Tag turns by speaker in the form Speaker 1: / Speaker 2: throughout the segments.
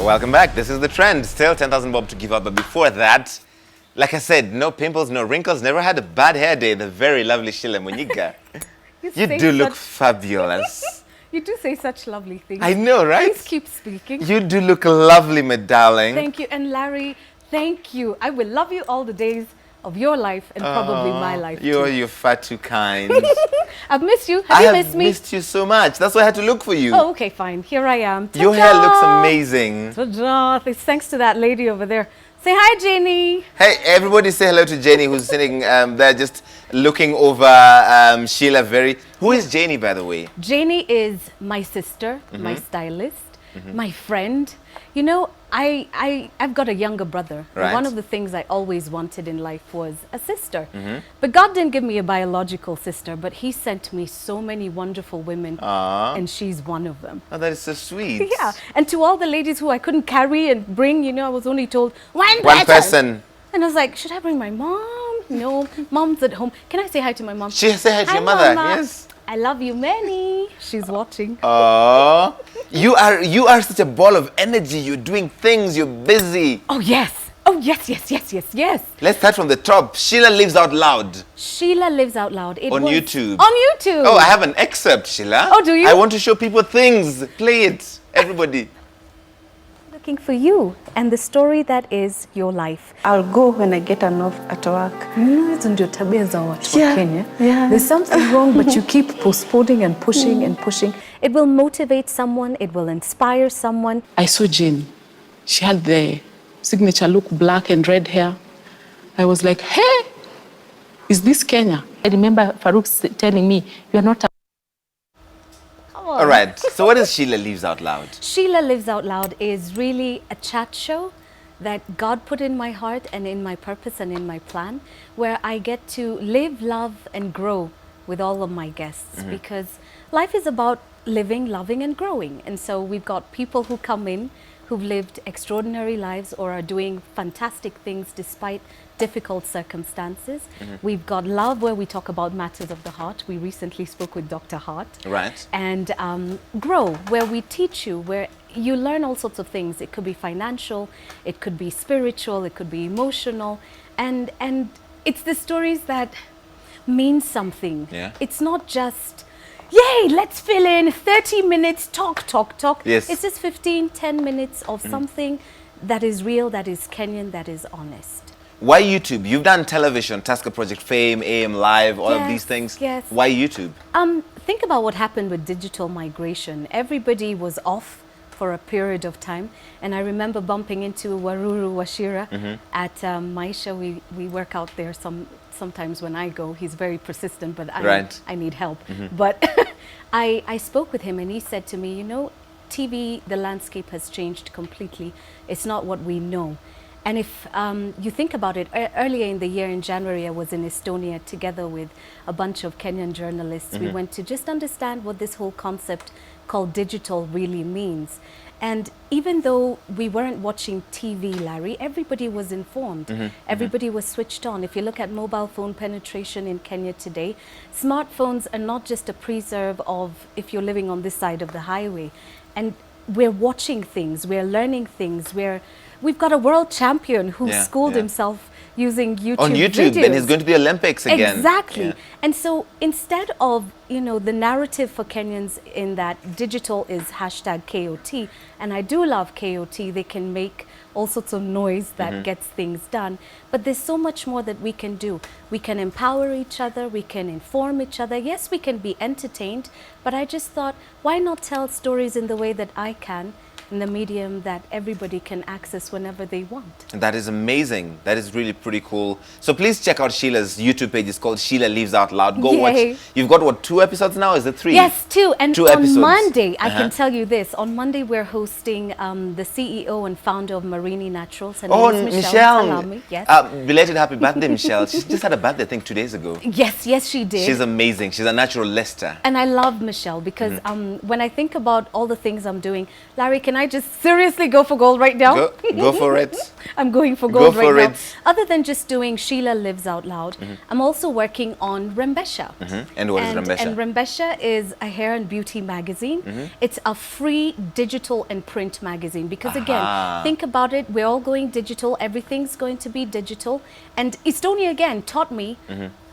Speaker 1: Welcome back. This is The Trend. Still 10,000 bob to give out. But before that, like I said, no pimples, no wrinkles. Never had a bad hair day. The very lovely Sheila Mwanyigha. You do look fabulous.
Speaker 2: You do say such lovely things.
Speaker 1: I know, right?
Speaker 2: Please keep speaking.
Speaker 1: You do look lovely, my darling.
Speaker 2: Thank you. And Larry, thank you. I will love you all the days of your life and probably my life too.
Speaker 1: You're far too kind.
Speaker 2: I've missed you. Have you missed me?
Speaker 1: I have missed you so much. That's why I had to look for you.
Speaker 2: Oh, okay, fine. Here I am. Ta-da!
Speaker 1: Your hair looks amazing.
Speaker 2: Ta-da! Thanks to that lady over there. Say hi, Jenny.
Speaker 1: Hey, everybody say hello to Jenny, who's sitting there just looking over Sheila very... Who is Jenny, by the way?
Speaker 2: Jenny is my sister, my stylist, my friend. You know, I've got a younger brother.
Speaker 1: Right.
Speaker 2: And one of the things I always wanted in life was a sister. But God didn't give me a biological sister, but he sent me so many wonderful women, and she's one of them.
Speaker 1: Oh, that is so sweet.
Speaker 2: Yeah, and to all the ladies who I couldn't carry and bring, you know, I was only told one
Speaker 1: person.
Speaker 2: And I was like, should I bring my mom? No, mom's at home. Can I say hi to my mom?
Speaker 1: Say hi to your mother,
Speaker 2: Mama.
Speaker 1: yes.
Speaker 2: I love you, Manny. She's watching.
Speaker 1: Oh, you are such a ball of energy. You're doing things. You're busy.
Speaker 2: Oh yes. Oh yes, yes, yes, yes, yes.
Speaker 1: Let's start from the top. Sheila Lives Out Loud.
Speaker 2: Sheila Lives Out Loud.
Speaker 1: On YouTube.
Speaker 2: On YouTube.
Speaker 1: Oh, I have an excerpt, Sheila.
Speaker 2: Oh, do you?
Speaker 1: I want to show people things. Play it, everybody.
Speaker 2: Looking for you and the story that is your life.
Speaker 3: I'll go when I get enough at work.
Speaker 4: Hizo ndio tabia za watu wa Kenya.
Speaker 3: Yeah.
Speaker 4: There's something wrong, but you keep postponing and pushing and pushing.
Speaker 2: It will motivate someone. It will inspire someone.
Speaker 3: I saw Jane. She had the signature look, black and red hair. I was like, hey, is this Kenya? I remember Farouk telling me, you are not a...
Speaker 1: All right. So what is Sheila Lives Out Loud?
Speaker 2: Sheila Lives Out Loud is really a chat show that God put in my heart and in my purpose and in my plan, where I get to live, love, and grow with all of my guests, because life is about living, loving, and growing. And so we've got people who come in who've lived extraordinary lives or are doing fantastic things despite difficult circumstances. We've got love, where we talk about matters of the heart. We recently spoke with Dr. Hart.
Speaker 1: Right.
Speaker 2: And grow, where we teach you, where you learn all sorts of things. It could be financial, it could be spiritual, it could be emotional. And it's the stories that mean something.
Speaker 1: Yeah.
Speaker 2: It's not just, yay, let's fill in 30 minutes, talk.
Speaker 1: Yes.
Speaker 2: It's just 10 minutes of something that is real, that is Kenyan, that is honest.
Speaker 1: Why YouTube? You've done television, Tasker Project Fame, AM Live, all of these things.
Speaker 2: Yes.
Speaker 1: Why YouTube?
Speaker 2: Think about what happened with digital migration. Everybody was off for a period of time. And I remember bumping into Waruru Washira at Maisha. We work out there sometimes when I go. He's very persistent, but I need help. But I spoke with him and he said to me, you know, TV, the landscape has changed completely. It's not what we know. And if you think about it, earlier in the year in January, I was in Estonia together with a bunch of Kenyan journalists. We went to just understand what this whole concept called digital really means. And even though we weren't watching TV, Larry, everybody was informed. Everybody was switched on. If you look at mobile phone penetration in Kenya today, smartphones are not just a preserve of if you're living on this side of the highway. And we're watching things, we're learning things, we've got a world champion who schooled himself using YouTube
Speaker 1: on YouTube,
Speaker 2: videos.
Speaker 1: and he's going to the Olympics again.
Speaker 2: Exactly.
Speaker 1: Yeah.
Speaker 2: And so instead of, you know, the narrative for Kenyans in that digital is #KOT, and I do love KOT, they can make all sorts of noise that gets things done. But there's so much more that we can do. We can empower each other, we can inform each other. Yes, we can be entertained, but I just thought, why not tell stories in the way that I can, in the medium that everybody can access whenever they want.
Speaker 1: That is amazing. That is really pretty cool. So please check out Sheila's YouTube page. It's called Sheila Lives Out Loud. Go watch. You've got, what, 2 episodes now? Is it 3?
Speaker 2: Yes, 2. And
Speaker 1: 2
Speaker 2: on
Speaker 1: episodes.
Speaker 2: Monday, I can tell you this. On Monday, we're hosting the CEO and founder of Marini Naturals. Her name is Michelle. Salami. Yes.
Speaker 1: Belated happy birthday, Michelle. She just had a birthday, I think, 2 days ago.
Speaker 2: Yes, yes, she did.
Speaker 1: She's amazing. She's a natural Lester.
Speaker 2: And I love Michelle because when I think about all the things I'm doing, Larry, can I I just seriously go for gold right now?
Speaker 1: Go for it.
Speaker 2: I'm going for gold
Speaker 1: for
Speaker 2: right now.
Speaker 1: it.
Speaker 2: Other than just doing Sheila Lives Out Loud, I'm also working on Rembesha.
Speaker 1: And what is Rembesha?
Speaker 2: And Rembesha is a hair and beauty magazine. It's a free digital and print magazine because again, think about it, we're all going digital, everything's going to be digital. And Estonia again taught me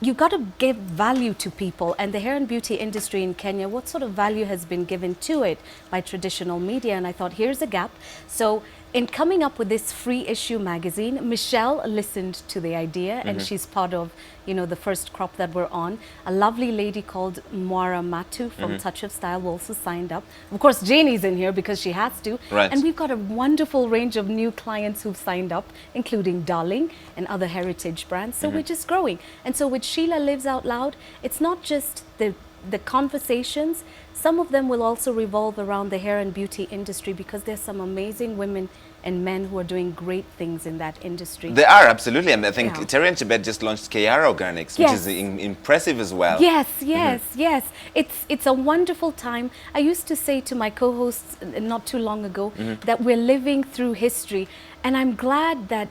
Speaker 2: you got to give value to people, and the hair and beauty industry in Kenya, what sort of value has been given to it by traditional media? And I thought, here's a gap. So in coming up with this free issue magazine, Michelle listened to the idea, and she's part of, you know, the first crop that we're on. A lovely lady called Mwara Matu from Touch of Style also signed up. Of course, Janie's in here because she has to.
Speaker 1: Right.
Speaker 2: And we've got a wonderful range of new clients who've signed up, including Darling and other heritage brands. So we're just growing. And so with Sheila Lives Out Loud, it's not just the conversations. Some of them will also revolve around the hair and beauty industry because there's some amazing women and men who are doing great things in that industry.
Speaker 1: They are, absolutely. And I think
Speaker 2: Yeah.
Speaker 1: Terry and Chibet just launched Kiara Organics, which is impressive as well.
Speaker 2: Yes, yes, yes. It's a wonderful time. I used to say to my co-hosts not too long ago that we're living through history. And I'm glad that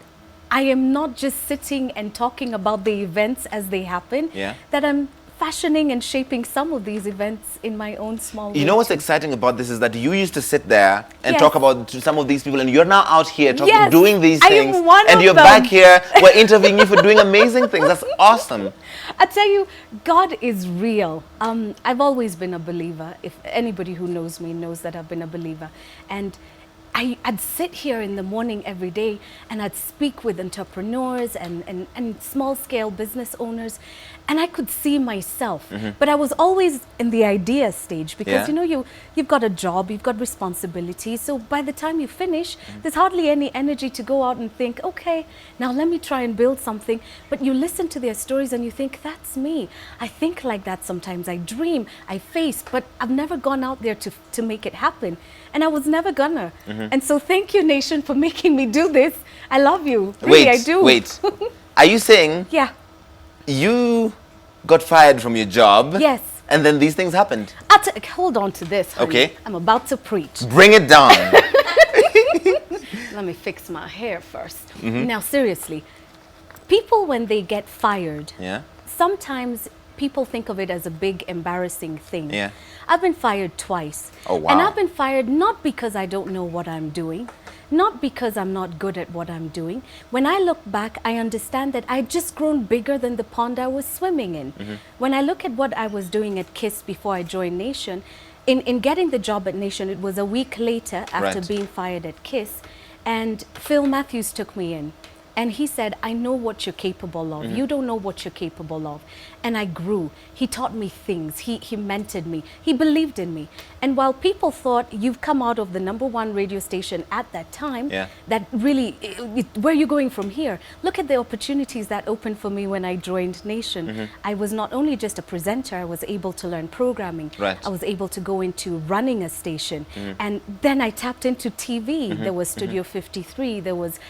Speaker 2: I am not just sitting and talking about the events as they happen, that I'm fashioning and shaping some of these events in my own small way.
Speaker 1: You know what's exciting about this is that you used to sit there and
Speaker 2: Yes.
Speaker 1: talk about some of these people, and you're now out here talking,
Speaker 2: Yes,
Speaker 1: doing these
Speaker 2: I am
Speaker 1: things,
Speaker 2: one
Speaker 1: and
Speaker 2: of
Speaker 1: you're
Speaker 2: them.
Speaker 1: back here. We're interviewing you for doing amazing things. That's awesome.
Speaker 2: I tell you, God is real. I've always been a believer. If anybody who knows me knows that I've been a believer. And I'd sit here in the morning every day and I'd speak with entrepreneurs and small-scale business owners, and I could see myself. But I was always in the idea stage because, you know, you've got a job, you've got responsibilities. So by the time you finish, there's hardly any energy to go out and think, okay, now let me try and build something. But you listen to their stories and you think, that's me. I think like that sometimes. I dream, I face, but I've never gone out there to make it happen. And I was never gonna. And so thank you, Nation, for making me do this. I love you. Really, I do.
Speaker 1: Wait. Are you saying
Speaker 2: Yeah.
Speaker 1: you got fired from your job?
Speaker 2: Yes.
Speaker 1: And then these things happened?
Speaker 2: Hold on to this, honey.
Speaker 1: Okay.
Speaker 2: I'm about to preach.
Speaker 1: Bring it down.
Speaker 2: Let me fix my hair first. Now, seriously, people, when they get fired, sometimes people think of it as a big embarrassing thing.
Speaker 1: Yeah.
Speaker 2: I've been fired twice.
Speaker 1: Oh, wow.
Speaker 2: And I've been fired not because I don't know what I'm doing, not because I'm not good at what I'm doing. When I look back, I understand that I'd just grown bigger than the pond I was swimming in. When I look at what I was doing at KISS before I joined Nation, in getting the job at Nation, it was a week later after being fired at KISS, and Phil Matthews took me in. And he said, I know what you're capable of. You don't know what you're capable of. And I grew. He taught me things. He mentored me. He believed in me. And while people thought you've come out of the #1 radio station at that time, that really, where are you going from here? Look at the opportunities that opened for me when I joined Nation. I was not only just a presenter, I was able to learn programming. I was able to go into running a station. And then I tapped into TV. There was Studio 53. There was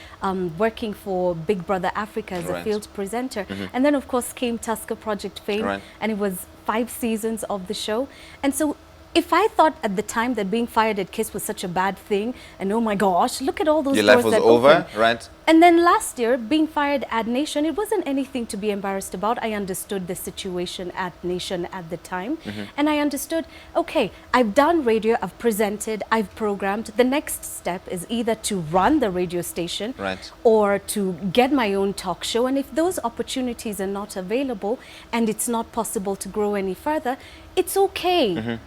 Speaker 2: working for Big Brother Africa as a field presenter. And then, of course, came Tusker Project Fame. And it was 5 seasons of the show. And so if I thought at the time that being fired at KISS was such a bad thing, and oh my gosh, look at all those
Speaker 1: Your
Speaker 2: doors
Speaker 1: life was
Speaker 2: that
Speaker 1: over,
Speaker 2: opened.
Speaker 1: right?
Speaker 2: And then last year, being fired at Nation, it wasn't anything to be embarrassed about. I understood the situation at Nation at the time. And I understood, okay, I've done radio, I've presented, I've programmed. The next step is either to run the radio station or to get my own talk show. And if those opportunities are not available and it's not possible to grow any further, it's okay.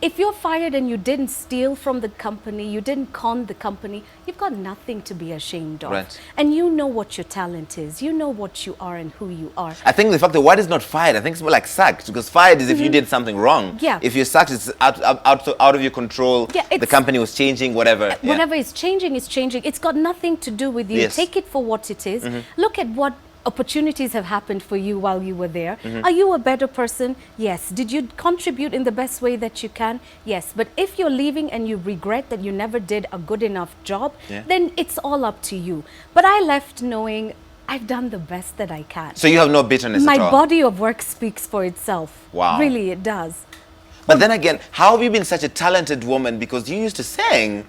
Speaker 2: If you're fired and you didn't steal from the company, you didn't con the company, you've got nothing to be ashamed of. And you know what your talent is. You know what you are and who you are.
Speaker 1: I think the fact that word is not fired, I think it's more like sacked, because fired is if you did something wrong. If you're sacked, it's out of your control. The company was changing, whatever.
Speaker 2: Whatever is changing is changing. It's got nothing to do with you. Take it for what it is. Look at what opportunities have happened for you while you were there. Are you a better person? Yes. Did you contribute in the best way that you can? Yes. But if you're leaving and you regret that you never did a good enough job, then it's all up to you. But I left knowing I've done the best that I can.
Speaker 1: So you have no bitterness at all?
Speaker 2: My body of work speaks for itself.
Speaker 1: Wow.
Speaker 2: Really, it does.
Speaker 1: But then again, how have you been such a talented woman? Because you used to sing.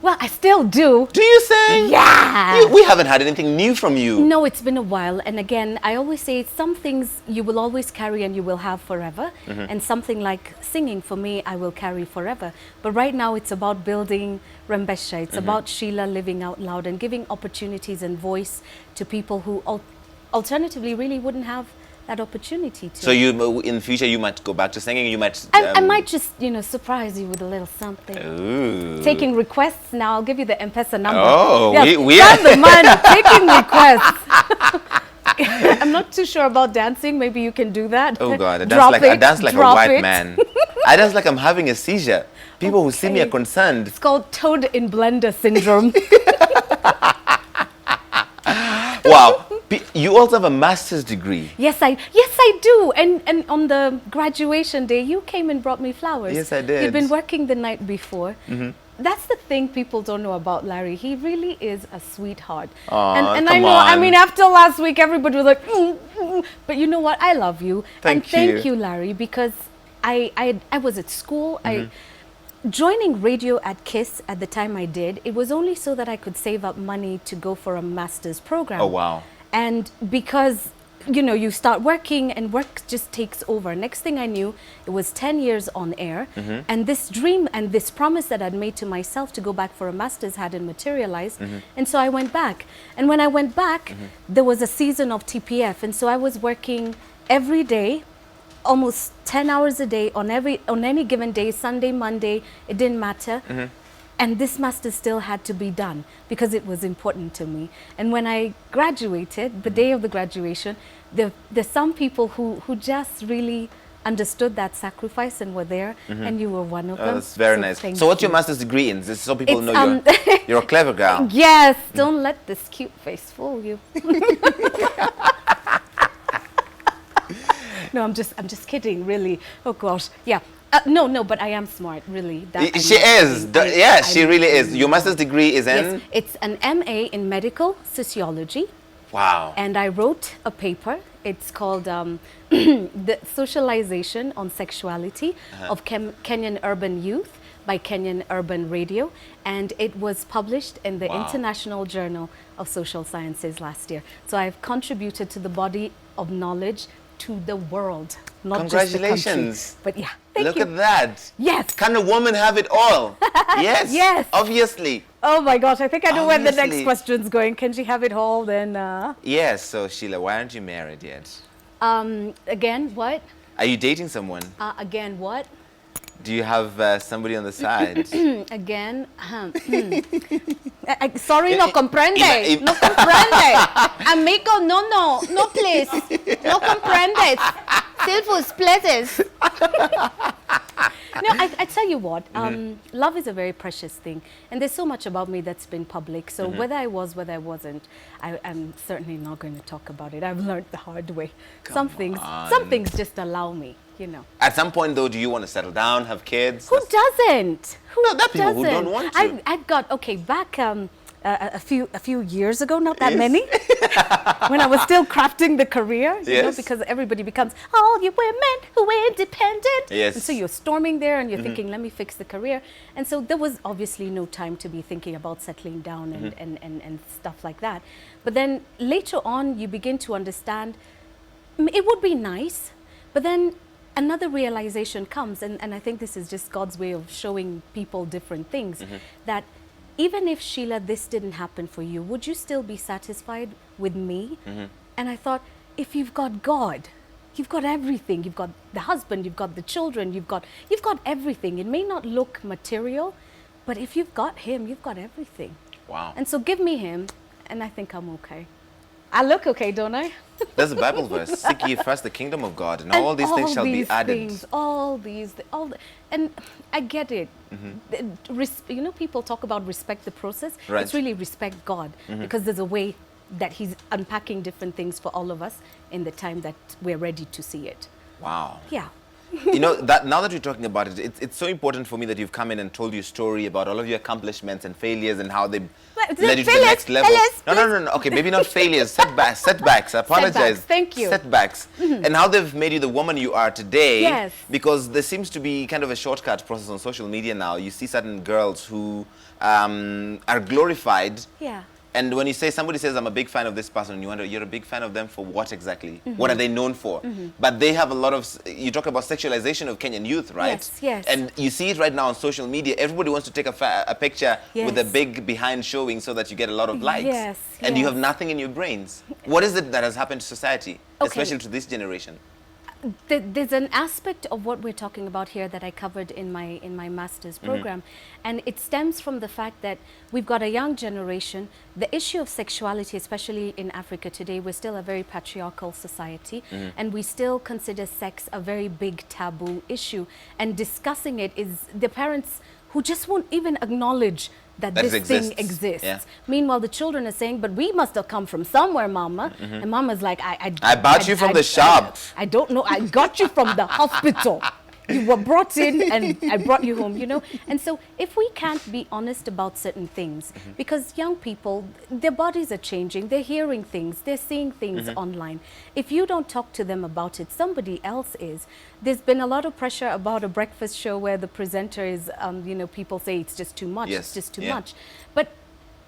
Speaker 2: Well, I still do.
Speaker 1: Do you say?
Speaker 2: Yeah.
Speaker 1: We haven't had anything new from you.
Speaker 2: No, it's been a while. And again, I always say some things you will always carry and you will have forever. And something like singing, for me, I will carry forever. But right now, it's about building Rembesha. It's about Sheila living out loud and giving opportunities and voice to people who alternatively really wouldn't have that opportunity to.
Speaker 1: So you, in the future, you might go back to singing. You might.
Speaker 2: I might just, surprise you with a little something.
Speaker 1: Ooh.
Speaker 2: Taking requests now. I'll give you the M-Pesa number.
Speaker 1: Oh,
Speaker 2: yes,
Speaker 1: we
Speaker 2: send the money. Taking requests. I'm not too sure about dancing. Maybe you can do that.
Speaker 1: Oh God, I
Speaker 2: Drop
Speaker 1: dance like a
Speaker 2: drop
Speaker 1: white
Speaker 2: it.
Speaker 1: man. I dance like I'm having a seizure. People who see me are concerned.
Speaker 2: It's called toad in blender syndrome.
Speaker 1: Wow. You also have a master's degree.
Speaker 2: Yes, I do. And on the graduation day, you came and brought me flowers.
Speaker 1: Yes, I did.
Speaker 2: You'd been working the night before. That's the thing people don't know about Larry. He really is a sweetheart.
Speaker 1: Aw,
Speaker 2: and I
Speaker 1: come
Speaker 2: know, I
Speaker 1: on.
Speaker 2: mean, after last week, everybody was like, but you know what? I love you.
Speaker 1: Thank
Speaker 2: Thank
Speaker 1: you.
Speaker 2: you, Larry, because I was at school. Joining radio at KISS at the time I did, it was only so that I could save up money to go for a master's program.
Speaker 1: Oh, wow.
Speaker 2: And because, you start working and work just takes over. Next thing I knew, it was 10 years on air. And this dream and this promise that I'd made to myself to go back for a master's hadn't materialized. And so I went back. And when I went back, there was a season of TPF. And so I was working every day, almost 10 hours a day on any given day, Sunday, Monday, it didn't matter. And this master still had to be done because it was important to me. And when I graduated, the day of the graduation, there's some people who just really understood that sacrifice and were there, and you were one of them.
Speaker 1: That's very nice. So what's your master's degree in? Just so people know you're a clever girl.
Speaker 2: Yes, don't let this cute face fool you. No, I'm just kidding, really. Oh gosh, yeah. No, but I am smart, really.
Speaker 1: She is. She really is. Your master's degree is in?
Speaker 2: Yes, it's an MA in medical sociology.
Speaker 1: Wow.
Speaker 2: And I wrote a paper. It's called The Socialization on Sexuality of Kenyan Urban Youth by Kenyan Urban Radio. And it was published in the International Journal of Social Sciences last year. So I've contributed to the body of knowledge to the world, not just the country.
Speaker 1: Congratulations.
Speaker 2: But yeah, thank
Speaker 1: Look
Speaker 2: you.
Speaker 1: at that.
Speaker 2: Yes.
Speaker 1: Can a woman have it all? Yes.
Speaker 2: Yes.
Speaker 1: Obviously.
Speaker 2: Oh my gosh, I think I know where the next
Speaker 1: Obviously.
Speaker 2: question's going. Can she have it all then?
Speaker 1: Yes. So Sheila, why aren't you married yet?
Speaker 2: Again, what?
Speaker 1: Are you dating someone?
Speaker 2: Again, what?
Speaker 1: Do you have somebody on the side?
Speaker 2: Again, sorry, no comprende.
Speaker 1: Ima-
Speaker 2: No comprende. Amigo, no, please. No comprendes. Silvus, pleases. No, I tell you what, love is a very precious thing. And there's so much about me that's been public. So whether I was, whether I wasn't, I'm certainly not going to talk about it. I've learned the hard way. Some things just allow me,
Speaker 1: At some point, though, do you want to settle down, have kids?
Speaker 2: Who doesn't? Who
Speaker 1: No, there are people
Speaker 2: doesn't?
Speaker 1: who don't want to.
Speaker 2: I've got, okay, back a few years ago, not that
Speaker 1: Yes.
Speaker 2: many, when I was still crafting the career,
Speaker 1: Yes.
Speaker 2: because everybody becomes, all you women who are independent.
Speaker 1: Yes.
Speaker 2: And so you're storming there and you're thinking, let me fix the career. And so there was obviously no time to be thinking about settling down and stuff like that. But then later on, you begin to understand, it would be nice, but then another realization comes, and I think this is just God's way of showing people different things, that even if, Sheila, this didn't happen for you, would you still be satisfied with me? And I thought, if you've got God, you've got everything. You've got the husband, you've got the children, you've got everything. It may not look material, but if you've got him, you've got everything.
Speaker 1: Wow.
Speaker 2: And so give me him, and I think I'm okay. I look okay, don't I?
Speaker 1: There's a Bible verse. Seek ye first the kingdom of God, and all these things shall be added.
Speaker 2: And I get it. People talk about respect the process.
Speaker 1: Right.
Speaker 2: It's really respect God, because there's a way that he's unpacking different things for all of us in the time that we're ready to see it.
Speaker 1: Wow.
Speaker 2: Yeah.
Speaker 1: You know, that now that you're talking about it, it's so important for me that you've come in and told your story about all of your accomplishments and failures and how they led you to the next level. No. Okay, maybe not failures, setbacks. I apologize.
Speaker 2: Setbacks, thank you.
Speaker 1: Setbacks. And how they've made you the woman you are today.
Speaker 2: Yes.
Speaker 1: Because there seems to be kind of a shortcut process on social media now. You see certain girls who are glorified.
Speaker 2: Yeah.
Speaker 1: And when you say, somebody says, I'm a big fan of this person, you wonder, you're a big fan of them for what exactly? What are they known for? But they have a lot of, you talk about sexualization of Kenyan youth, right?
Speaker 2: Yes, yes.
Speaker 1: And you see it right now on social media. Everybody wants to take a picture with a
Speaker 2: Yes.
Speaker 1: big behind showing so that you get a lot of likes.
Speaker 2: Yes,
Speaker 1: And you
Speaker 2: yes.
Speaker 1: have nothing in your brains. What is it that has happened to society,
Speaker 2: Okay.
Speaker 1: especially to this generation?
Speaker 2: There's an aspect of what we're talking about here that I covered in my master's program, and it stems from the fact that we've got a young generation. The issue of sexuality, especially in Africa today, we're still a very patriarchal society, and we still consider sex a very big taboo issue, and discussing it is the parents who just won't even acknowledge that
Speaker 1: That
Speaker 2: this
Speaker 1: it
Speaker 2: thing
Speaker 1: exists.
Speaker 2: exists.
Speaker 1: Yeah.
Speaker 2: Meanwhile, the children are saying, but we must have come from somewhere, mama. And mama's like,
Speaker 1: I bought you from the shop.
Speaker 2: I don't know. I got you from the hospital. You were brought in and I brought you home, you know. And so if we can't be honest about certain things, because young people, their bodies are changing, they're hearing things, they're seeing things online. If you don't talk to them about it, somebody else is. There's been a lot of pressure about a breakfast show where the presenter is, you know, people say it's just too much,
Speaker 1: Yes,
Speaker 2: it's just too
Speaker 1: yeah.
Speaker 2: much. But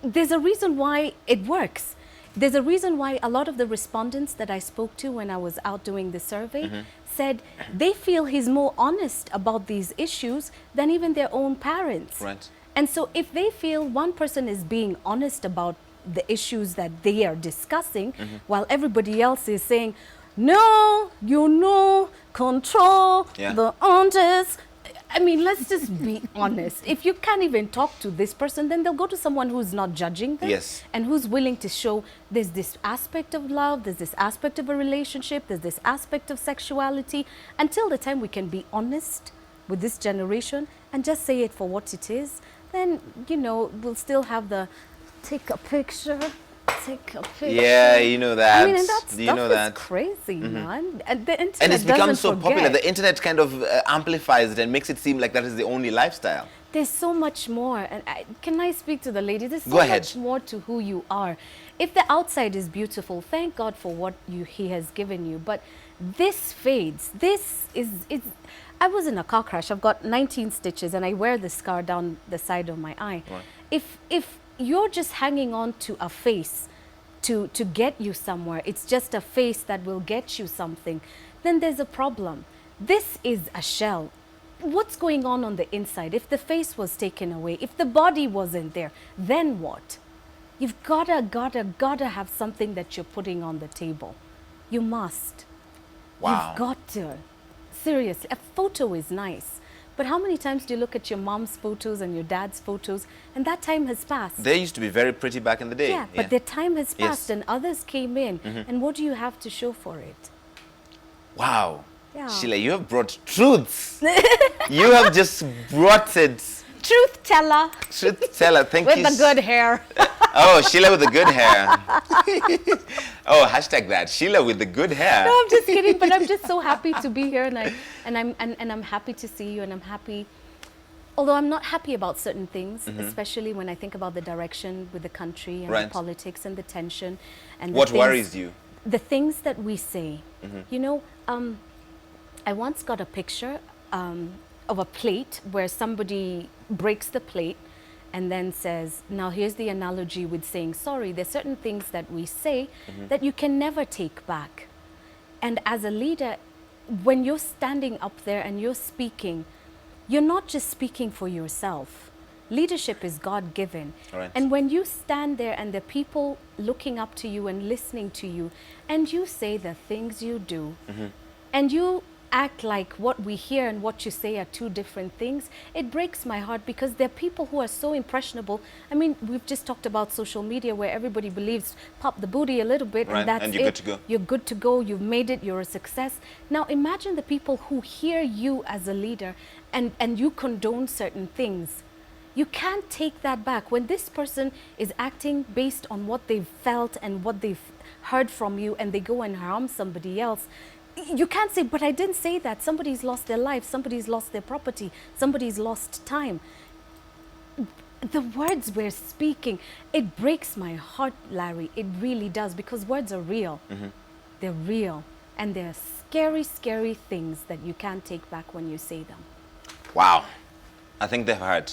Speaker 2: there's a reason why it works. There's a reason why a lot of the respondents that I spoke to when I was out doing the survey said they feel he's more honest about these issues than even their own parents.
Speaker 1: Right.
Speaker 2: And so if they feel one person is being honest about the issues that they are discussing, while everybody else is saying, no, you know, control,
Speaker 1: Yeah.
Speaker 2: the honest. I mean, let's just be honest. If you can't even talk to this person, then they'll go to someone who's not judging them.
Speaker 1: Yes.
Speaker 2: And who's willing to show there's this aspect of love, there's this aspect of a relationship, there's this aspect of sexuality. Until the time we can be honest with this generation and just say it for what it is, then, you know, we'll still have the take a picture.
Speaker 1: Yeah, you know that.
Speaker 2: I mean, and that
Speaker 1: you
Speaker 2: stuff
Speaker 1: know
Speaker 2: is
Speaker 1: that.
Speaker 2: crazy, man. And the internet
Speaker 1: And it's become
Speaker 2: doesn't
Speaker 1: so popular.
Speaker 2: forget.
Speaker 1: The internet kind of amplifies it and makes it seem like that is the only lifestyle.
Speaker 2: There's so much more. And can I speak to the lady? There's so
Speaker 1: Go ahead.
Speaker 2: much more to who you are. If the outside is beautiful, thank God for what he has given you. But this fades. This is I was in a car crash. I've got 19 stitches and I wear the scar down the side of my eye.
Speaker 1: Right.
Speaker 2: If you're just hanging on to a face to get you somewhere, it's just a face that will get you something, then there's a problem. This is a shell. What's going on the inside? If the face was taken away, if the body wasn't there, then what? You've gotta have something that you're putting on the table. You must.
Speaker 1: Wow.
Speaker 2: You've got to. Seriously, a photo is nice. But how many times do you look at your mom's photos and your dad's photos and that time has passed?
Speaker 1: They used to be very pretty back in the day.
Speaker 2: Yeah, but their time has passed
Speaker 1: Yes.
Speaker 2: and others came in. And what do you have to show for it?
Speaker 1: Wow.
Speaker 2: Yeah.
Speaker 1: Sheila, you have brought truths. You have just brought it.
Speaker 2: Truth teller
Speaker 1: Truth teller, thank
Speaker 2: with
Speaker 1: you.
Speaker 2: the good hair.
Speaker 1: Oh, Sheila with the good hair. Oh, hashtag that. Sheila with the good hair.
Speaker 2: No, I'm just kidding, but I'm just so happy to be here and I'm happy to see you and I'm happy. Although I'm not happy about certain things, especially when I think about the direction with the country and
Speaker 1: Right.
Speaker 2: the politics and the tension and the
Speaker 1: What
Speaker 2: things-
Speaker 1: worries you?
Speaker 2: The things that we say. You know, I once got a picture of a plate where somebody breaks the plate and then says, now here's the analogy with saying sorry. There's certain things that we say that you can never take back. And as a leader, when you're standing up there and you're speaking, you're not just speaking for yourself. Leadership is God-given.
Speaker 1: Right.
Speaker 2: And when you stand there and the people looking up to you and listening to you, and you say the things you do, and you act like what we hear and what you say are two different things, it breaks my heart because there are people who are so impressionable. I mean, we've just talked about social media where everybody believes pop the booty a little bit
Speaker 1: Right,
Speaker 2: and that's
Speaker 1: and you're
Speaker 2: it.
Speaker 1: good to go.
Speaker 2: You're good to go, you've made it, you're a success. Now imagine the people who hear you as a leader and you condone certain things. You can't take that back. When this person is acting based on what they've felt and what they've heard from you and they go and harm somebody else, You can't say, but I didn't say that. Somebody's lost their life, somebody's lost their property, somebody's lost time. The words we're speaking, it breaks my heart, Larry. It really does, because words are real. They're real. And they're scary, scary things that you can't take back when you say them.
Speaker 1: Wow. I think they've heard.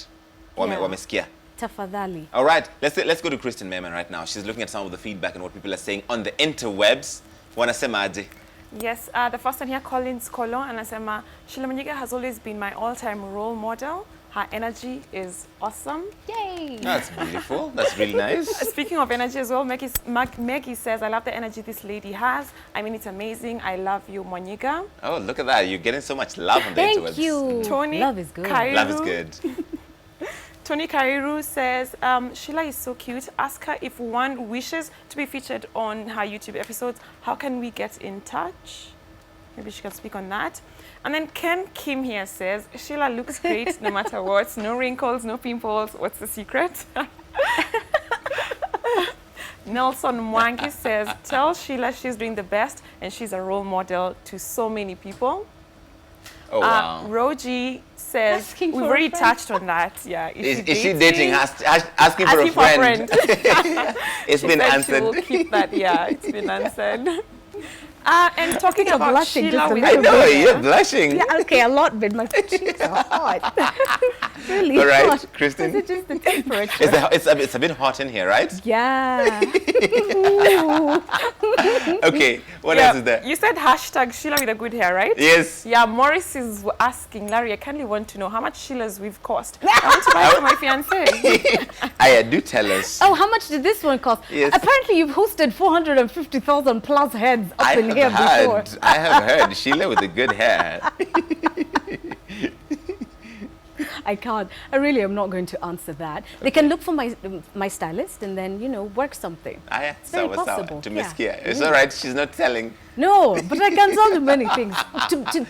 Speaker 2: Yeah.
Speaker 1: Wamesikia.
Speaker 2: Tafadhali.
Speaker 1: All right, let's go to Kristen Merman right now. She's looking at some of the feedback and what people are saying on the interwebs. Wanasema aje?
Speaker 5: Yes, the first one here, Collins Colon, and Asema, Sheila Mwanyigha has always been my all-time role model. Her energy is awesome.
Speaker 2: Yay!
Speaker 1: That's beautiful. That's really nice.
Speaker 5: Speaking of energy as well, Maggie says, I love the energy this lady has. I mean, it's amazing. I love you, Mwanyigha.
Speaker 1: Oh, look at that. You're getting so much love on the interwebs.
Speaker 2: Thank you.
Speaker 5: Tony
Speaker 2: Love is good.
Speaker 5: Kairu.
Speaker 1: Love is good.
Speaker 5: Tony Kairu says, Sheila is so cute. Ask her if one wishes to be featured on her YouTube episodes. How can we get in touch? Maybe she can speak on that. And then Ken Kim here says, Sheila looks great no matter what. No wrinkles, no pimples. What's the secret? Nelson Mwangi says, tell Sheila she's doing the best and she's a role model to so many people.
Speaker 1: Oh, wow.
Speaker 5: Roji says,
Speaker 2: Asking
Speaker 5: we've
Speaker 2: for a
Speaker 5: already
Speaker 2: friend.
Speaker 5: touched on that. Yeah.
Speaker 1: Is she dating? Asking for a
Speaker 5: Asking for a
Speaker 1: friend.
Speaker 5: friend.
Speaker 1: It's
Speaker 5: She
Speaker 1: been
Speaker 5: said she
Speaker 1: answered.
Speaker 5: will keep that. Yeah, it's been answered. And talking
Speaker 2: You're
Speaker 5: about
Speaker 2: blushing
Speaker 5: Sheila
Speaker 2: just a
Speaker 5: with
Speaker 1: I
Speaker 2: little
Speaker 1: know,
Speaker 2: bit.
Speaker 1: you're blushing.
Speaker 2: Yeah, okay, a lot, but my cheeks are hot. Really
Speaker 1: All right,
Speaker 2: hot.
Speaker 1: Kristen.
Speaker 2: Is it just the temperature?
Speaker 1: It's a bit hot in here, right?
Speaker 2: Yeah.
Speaker 1: Okay, what
Speaker 5: Yeah,
Speaker 1: else is there?
Speaker 5: you said hashtag Sheila with a good hair, right?
Speaker 1: Yes.
Speaker 5: Yeah, Morris is asking, Larry, I kindly want to know how much Sheila's we've cost. I want to buy it for my fiancé.
Speaker 1: Aya, do tell us.
Speaker 2: Oh, how much did this one cost?
Speaker 1: Yes.
Speaker 2: Apparently, you've hosted 450,000 plus heads up in here before.
Speaker 1: I have heard Sheila with the good hair.
Speaker 2: I can't. I really am not going to answer that. They can look for my stylist and then, work something.
Speaker 1: Aya,
Speaker 2: very
Speaker 1: sawa,
Speaker 2: possible,
Speaker 1: to
Speaker 2: yeah.
Speaker 1: Miskia. It's all right. She's not telling.
Speaker 2: No, but I can tell you many things.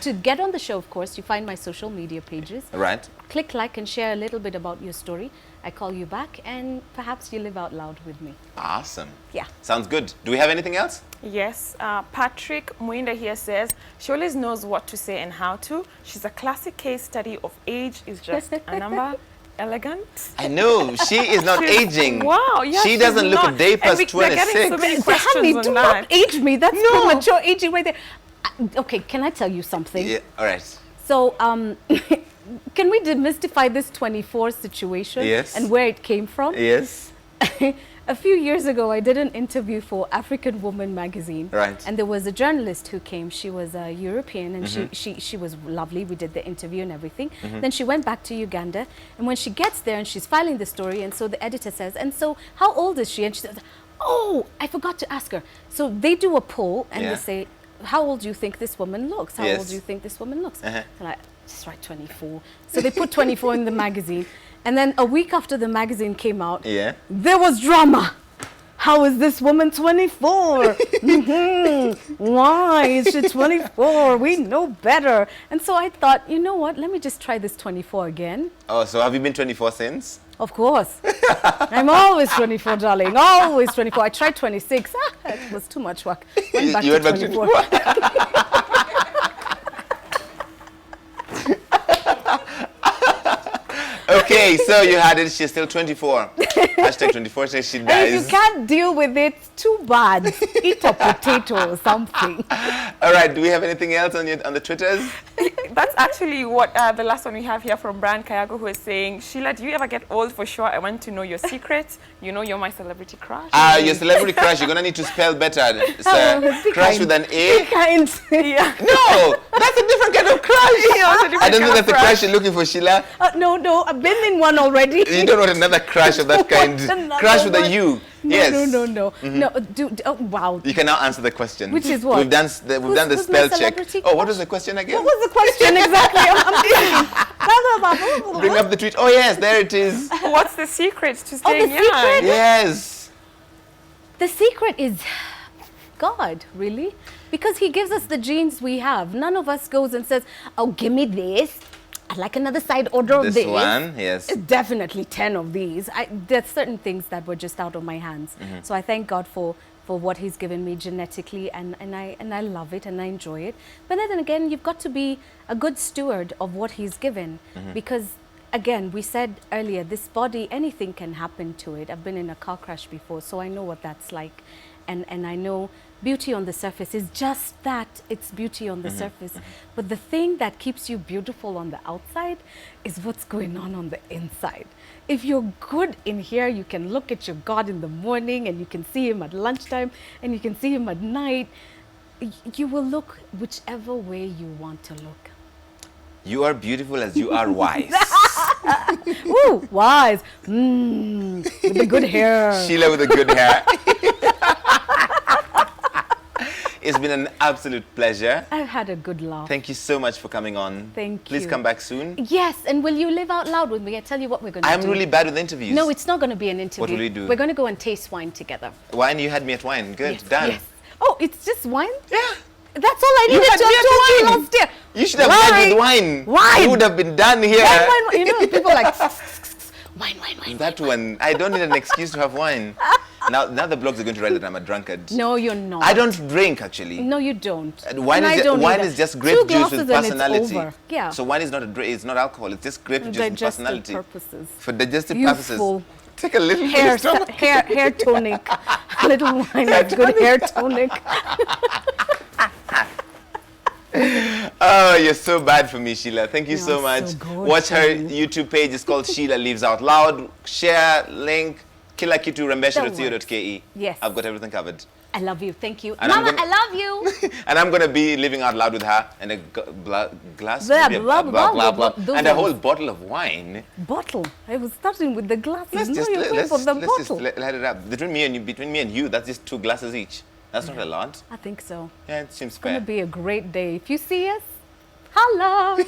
Speaker 2: To get on the show, of course, you find my social media pages.
Speaker 1: Right.
Speaker 2: Click like and share a little bit about your story. I call you back and perhaps you live out loud with me.
Speaker 1: Awesome.
Speaker 2: Yeah.
Speaker 1: Sounds good. Do we have anything else?
Speaker 5: Yes, Patrick Muinda here says, she always knows what to say and how to. She's a classic case study of age is just a number. Elegant.
Speaker 1: I know. She is not aging.
Speaker 5: Wow, yeah,
Speaker 1: She doesn't look a day past
Speaker 5: They're getting so
Speaker 1: 26.
Speaker 5: many
Speaker 2: Honey,
Speaker 5: questions
Speaker 2: do
Speaker 5: on
Speaker 2: not
Speaker 5: that.
Speaker 2: age me. That's premature aging right there. Okay, can I tell you something?
Speaker 1: Yeah, all right.
Speaker 2: So, can we demystify this 24 situation
Speaker 1: Yes.
Speaker 2: and where it came from?
Speaker 1: Yes.
Speaker 2: A few years ago, I did an interview for African Woman magazine.
Speaker 1: Right.
Speaker 2: And there was a journalist who came. She was a European and she was lovely. We did the interview and everything. Then she went back to Uganda. And when she gets there and she's filing the story, and so the editor says, and so how old is she? And she says, oh, I forgot to ask her. So they do a poll and
Speaker 1: Yeah.
Speaker 2: they say, how old do you think this woman looks? How
Speaker 1: Yes.
Speaker 2: old do you think this woman looks?
Speaker 1: Uh-huh.
Speaker 2: And I just write 24. So they put 24 in the magazine. And then a week after the magazine came out,
Speaker 1: Yeah.
Speaker 2: there was drama. How is this woman 24? Why is she 24? We know better. And so I thought, you know what? Let me just try this 24 again.
Speaker 1: Oh, so have you been 24 since?
Speaker 2: Of course. I'm always 24, darling. Always 24. I tried 26. It was too much work. Went back
Speaker 1: You
Speaker 2: to
Speaker 1: went back to
Speaker 2: 24.
Speaker 1: Okay, so you had it. She's still 24. Hashtag 24 says she
Speaker 2: And if you
Speaker 1: dies.
Speaker 2: can't deal with it, too bad. Eat a potato or something.
Speaker 1: All right, do we have anything else on the Twitters?
Speaker 5: That's actually what the last one we have here from Brian Kayago, who is saying, Sheila, do you ever get old for sure? I want to know your secret. You know you're my celebrity crush.
Speaker 1: Your celebrity crush, you're going to need to spell better, sir.
Speaker 2: be
Speaker 1: Crush
Speaker 2: kind.
Speaker 1: with an
Speaker 2: Be
Speaker 1: A?
Speaker 2: kind.
Speaker 5: Yeah.
Speaker 1: No, that's a different kind of crush. I don't think that's the crush you're looking for, Sheila.
Speaker 2: No, I've been in one already.
Speaker 1: You don't want another crush of that kind.
Speaker 2: Another
Speaker 1: Crush with a
Speaker 2: one.
Speaker 1: U.
Speaker 2: No,
Speaker 1: Yes.
Speaker 2: no. Oh, wow.
Speaker 1: You can now answer the question.
Speaker 2: Which is what?
Speaker 1: We've done the
Speaker 2: Who's my
Speaker 1: spell check.
Speaker 2: celebrity
Speaker 1: Oh, what was the question again?
Speaker 2: What was the question exactly? I'm thinking.
Speaker 1: Bring up the tweet. Oh, yes, there it is.
Speaker 5: What's the secret to staying
Speaker 2: the
Speaker 5: young?
Speaker 2: secret?
Speaker 1: Yes.
Speaker 2: The secret is God, really. Because he gives us the genes we have. None of us goes and says, oh, give me this. I'd like another side order of
Speaker 1: This
Speaker 2: this.
Speaker 1: one, yes.
Speaker 2: Definitely 10 of these. There's certain things that were just out of my hands. So I thank God for for what he's given me genetically, and I love it and I enjoy it. But then again, you've got to be a good steward of what he's given, because again, we said earlier, this body, anything can happen to it. I've been in a car crash before, so I know what that's like. And I know beauty on the surface is just that. It's beauty on the surface. But the thing that keeps you beautiful on the outside is what's going on the inside. If you're good in here, you can look at your God in the morning, and you can see him at lunchtime, and you can see him at night. You will look whichever way you want to look.
Speaker 1: You are beautiful as you are wise.
Speaker 2: Ooh, wise. With the good hair.
Speaker 1: Sheila with the good hair. It's been an absolute pleasure.
Speaker 2: I've had a good laugh.
Speaker 1: Thank you so much for coming on.
Speaker 2: Thank
Speaker 1: Please
Speaker 2: you.
Speaker 1: come back soon.
Speaker 2: Yes, and will you live out loud with me? I tell you what we're going to do.
Speaker 1: I'm really bad with interviews.
Speaker 2: No, it's not going to be an interview.
Speaker 1: What will we do?
Speaker 2: We're going to go and taste wine together.
Speaker 1: Wine, you had me at wine. Good,
Speaker 2: Yes,
Speaker 1: done.
Speaker 2: yes. Oh, it's just wine?
Speaker 1: Yeah.
Speaker 2: That's all I
Speaker 1: You
Speaker 2: needed
Speaker 1: had
Speaker 2: to
Speaker 1: me
Speaker 2: have
Speaker 1: at
Speaker 2: told you
Speaker 1: wine.
Speaker 2: last year.
Speaker 1: You should have led with wine.
Speaker 2: Wine.
Speaker 1: You would have been done here.
Speaker 2: Wine, wine, wine. You know, people are like, wine, wine, wine.
Speaker 1: That one, I don't need an excuse to have wine. Now the blogs are going to write that I'm a drunkard.
Speaker 2: No, you're not.
Speaker 1: I don't drink, actually.
Speaker 2: No, you don't.
Speaker 1: Wine,
Speaker 2: And I
Speaker 1: is,
Speaker 2: don't
Speaker 1: wine
Speaker 2: either.
Speaker 1: is just
Speaker 2: 2
Speaker 1: grape juice
Speaker 2: glasses
Speaker 1: with
Speaker 2: and it's
Speaker 1: personality.
Speaker 2: over. Yeah.
Speaker 1: So wine is not it's not alcohol. It's just grape
Speaker 2: For
Speaker 1: juice with
Speaker 2: digestive
Speaker 1: personality.
Speaker 2: purposes.
Speaker 1: For digestive
Speaker 2: Youthful.
Speaker 1: purposes. Take a little
Speaker 2: Hair,
Speaker 1: for your stomach.
Speaker 2: hair tonic. A little wine is good hair tonic.
Speaker 1: Oh, you're so bad for me, Sheila. Thank you
Speaker 2: You're
Speaker 1: so
Speaker 2: so
Speaker 1: much.
Speaker 2: good
Speaker 1: Watch
Speaker 2: for
Speaker 1: her
Speaker 2: me.
Speaker 1: YouTube page. It's called Sheila Lives Out Loud. Share, link, kilakiturembesha.co.ke.
Speaker 2: Yes.
Speaker 1: I've got everything covered.
Speaker 2: I love you. Thank you.
Speaker 1: And I'm
Speaker 2: Mama,
Speaker 1: gonna-
Speaker 2: I love you.
Speaker 1: And I'm going to be living out loud with her and a glass,
Speaker 2: Blah,
Speaker 1: maybe a-
Speaker 2: blah, blah, blah, those
Speaker 1: and a
Speaker 2: ones.
Speaker 1: whole bottle of wine.
Speaker 2: Bottle. I was starting with the glasses.
Speaker 1: Let's
Speaker 2: No,
Speaker 1: just,
Speaker 2: you're going
Speaker 1: let's,
Speaker 2: for the
Speaker 1: let's just
Speaker 2: bottle.
Speaker 1: let it up. Between me and you, that's just 2 glasses each. That's not a lot.
Speaker 2: I think so.
Speaker 1: Yeah, it seems
Speaker 2: It's going
Speaker 1: fair.
Speaker 2: to be a great day. If you see us, holla.